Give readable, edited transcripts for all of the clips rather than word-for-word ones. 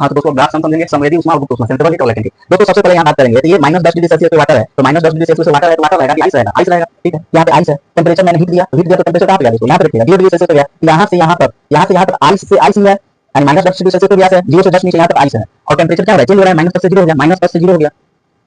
हाँ तो दोस्तों ग्राफ समझेंगे संवेदी उष्मा और गुप्त उष्मा सेंसिबल हीट और लेटेंट हीट। दोस्तों सबसे पहले यहाँ बात करेंगे तो ये -10 डिग्री सेल्सियस पे वाटर है तो -10 डिग्री सेल्सियस पे वाटर है तो वाटर रहेगा कि आइस रहेगा ठीक है। यहाँ पे आइस है टेंपरेचर मैंने हीट दिया तो टेंपरेचर कहाँ पे गया दोस्तों यहाँ पे रखिएगा 0 डिग्री सेल्सियस पे गया। यहाँ से यहाँ तक आइस से आइस ही है यानी -10 डिग्री सेल्सियस पे गया है 0 से 10 नीचे यहाँ तक आइस है और टेंपरेचर क्या हो रहा है चेंज हो रहा है -10 से 0 हो गया -10 से 0 हो गया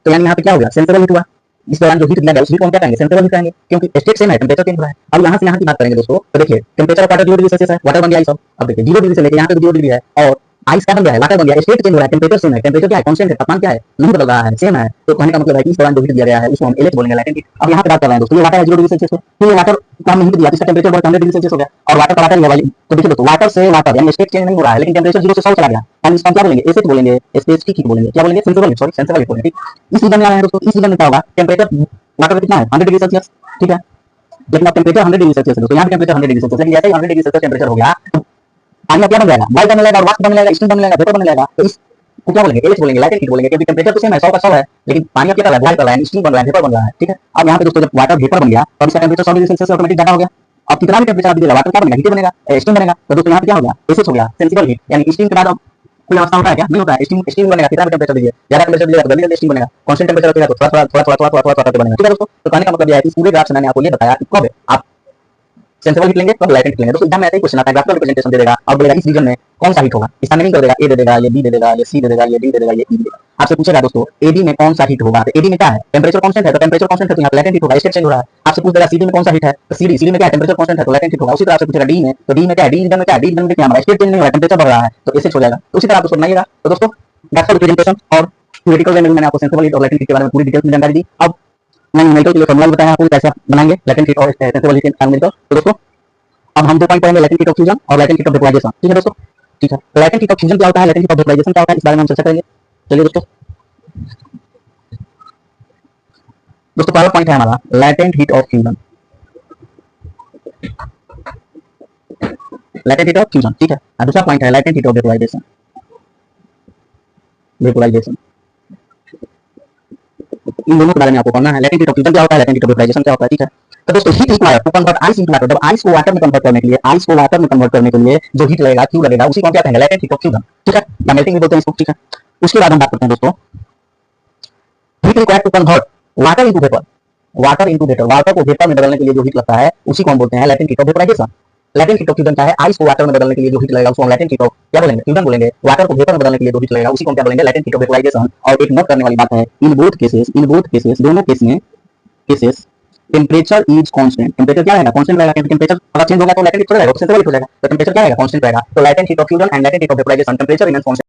तो यानी यहाँ पे क्या हो गया सेंसिबल हीट हुआ। इस दौरान जो हीट दिया गया उस हीट को हम क्या कहेंगे सेंसिबल हीट कहेंगे क्योंकि स्टेट सेम है टेंपरेचर चेंज हो रहा है। अब यहाँ से यहाँ की बात करेंगे दोस्तों तो देखिए temperature of water 0 degree Celsius है वाटर बन गया सब। अब देखिए 0 डिग्री से लेकर यहाँ पे 0 डिग्री है और आइस क्या बन गया है वाटर बन गया स्टेट चेंज हो रहा है टेंपरेचर सेम है टेंपरेचर क्या है कांस्टेंट है तापमान क्या है नहीं बदल रहा है सेम है तो कहने का मतलब है कि इस दौरान जो हीट दिया गया है उसको हम एलएच बोलेंगे लेटेंट हीट। अब यहाँ पे बात कर रहे हैं दोस्तों ये वाटर है 0 डिग्री सेल्सियस पे तो ये वाटर को हमने हीट दिया इसका टेंपरेचर बढ़कर 100 डिग्री सेल्सियस हो गया और वाटर का वाटर ये वाली तो देखिए दोस्तों वाटर से वाटर यानी स्टेट चेंज नहीं हो रहा है लेकिन टेंपरेचर 0 से 100 चला गया यानी इसको हम क्या बोलेंगे एसिड बोलेंगे स्पेसिफिक हीट बोलेंगे क्या बोलेंगे sensible heat sorry sensible heat बोलेंगे ठीक। इस रीजन में आ रहे हैं दोस्तों इस रीजन में क्या होगा टेंपरेचर वाटर कितना है 100 डिग्री सेल्सियस ठीक है लेकिन अब टेंपरेचर 100 डिग्री सेल्सियस है दोस्तों यहाँ पे टेंपरेचर 100 डिग्री सेल्सियस लेकिन जैसे ही 100 डिग्री सेल्सियस टेंपरेचर हो गया पानी क्या बन जाएगा वाइट बनने लगेगा वाष्प बनने लगेगा स्टीम बनने लगेगा वेपर बनने लगेगा तो इस को क्या बोलेंगे एलएच बोलेंगे लेटेंट हीट बोलेंगे क्योंकि टेंपरेचर तो सेम है 100 का 100 है लेकिन पानी अब क्या कर रहा है बॉयल कर रहा है स्टीम बन रहा है वेपर बन रहा है ठीक है। अब यहाँ पे दोस्तों जब वाटर वेपर बन गया तो इसका टेंपरेचर 100 डिग्री सेल्सियस ऑटोमेटिक ज्यादा हो गया। अब कितना भी टेंपरेचर आप दीजिएगा वाटर क्या बनेगा हीट बनेगा स्टीम बनेगा तो दोस्तों यहाँ पे क्या हो गया एसिड हो गया सेंसिबल हीट यानी स्टीम के बाद अब कोई अवस्था होता है क्या नहीं होता है स्टीम बनेगा कितना भी टेंपरेचर दीजिए ज्यादा टेंपरेचर दीजिएगा तो जल्दी स्टीम बनेगा कांस्टेंट टेंपरेचर रखिएगा तो थोड़ा बनेगा ठीक है दोस्तों। तो कहने का मतलब यह है कि पूरे ग्राफ से मैंने आपको ये बताया कि कब आप सेंसिबल हीट लेंगे कब लेटेंट हीट लेंगे दोस्तों एग्जाम में ऐसे ही क्वेश्चन आता है ग्राफिकल रिप्रेजेंटेशन दे देगा और बोलेगा इस रीजन में कौन सा हीट होगा इसका मीनिंग कर देगा ए दे देगा ये बी दे देगा ये सी दे देगा ये डी दे देगा ये ई दे देगा। आपसे पूछेगा दोस्तों एडी में कौन सा हीट होगा तो एडी में क्या है टेंपरेचर कांस्टेंट है तो टेंपरेचर कांस्टेंट है तो यहाँ पे लेटेंट हीट होगा स्टेट चेंज हो रहा है। आपसे पूछ देगा सीडी में कौन सा हीट है तो सीडी में क्या है टेंपरेचर कांस्टेंट है तो लेटेंट हीट होगा। उसी तरह आपसे पूछेगा डी में तो डी में क्या है डी रीजन में क्या है डी रीजन में क्या हमारा स्टेट चेंज नहीं हो रहा है टेंपरेचर बढ़ रहा है तो एसिड हो जाएगा। तो उसी तरह आप उसको बनाइएगा। तो दोस्तों ग्राफिकल रिप्रेजेंटेशन और थ्योरेटिकल वे में मैंने आपको सेंसिबल हीट और लेटेंट हीट के बारे में पूरी डिटेल्स में जानकारी दी। अब मैंने न्यूमेरिकल के लिए फॉर्मूला बताया आपको कैसे बनाएंगे लेटेंट हीट और सेंसिबल हीट न्यूमेरिकल। तो दोस्तों अब हम 2 पॉइंट पढ़ेंगे लेटेंट हीट ऑफ फ्यूजन और लेटेंट हीट ऑफ वेपोराइजेशन ठीक है दोस्तों ठीक है। लेटेंट हीट ऑफ फ्यूजन क्या होता है लेटेंट हीट ऑफ वेपोराइजेशन क्या होता है इस बारे में हम चर्चा करेंगे। चलिए दोस्तों पहला पॉइंट है हमारा latent heat of fusion latent heat of fusion ठीक है। और दूसरा पॉइंट है latent heat of vaporisation vaporisation इन दोनों के बारे में आपको पढ़ना है। लेटेंट हीट ऑफ फ्यूजन क्या होता है लेटेंट हीट ऑफ वेपोराइजेशन क्या होता है ठीक है। तो दोस्तों heat required to convert ice into water जब आइस को वाटर में कन्वर्ट करने के लिए आइस को वाटर में कन्वर्ट करने के लिए जो हीट लगेगा क्यू लगेगा उसी को क्या कहेंगे लेटेंट हीट ऑफ फ्यूजन ठीक है या मेल्टिंग भी बोलते हैं इसको ठीक है। उसके बाद हम बात करते हैं दोस्तों heat required to convert water into vapour water को वेपर में बदलने के लिए जो हीट लगता है उसी को हम बोलते हैं latent heat of vaporisation. Latent heat of fusion क्या है आइस को वाटर में बदलने के लिए जो हीट लगेगा उसको हम लेटेंट हीट ऑफ क्या बोलेंगे फ्यूजन बोलेंगे। वाटर को वेपर में बदलने के लिए जो हीट लगेगा उसी को हम क्या बोलेंगे लेटेंट हीट ऑफ वेपोराइजेशन। और एक नोट करने वाली बात है इन बोथ केसेस दोनों केस में cases temperature is constant temperature क्या रहेगा कांस्टेंट रहेगा क्योंकि टेंपरेचर अगर चेंज होगा तो लेटेंट हीट हो जाएगा सेंसिबल हीट हो जाएगा तो टेंपरेचर क्या रहेगा कांस्टेंट रहेगा। तो latent heat of fusion and latent heat of vaporisation temperature remains constant.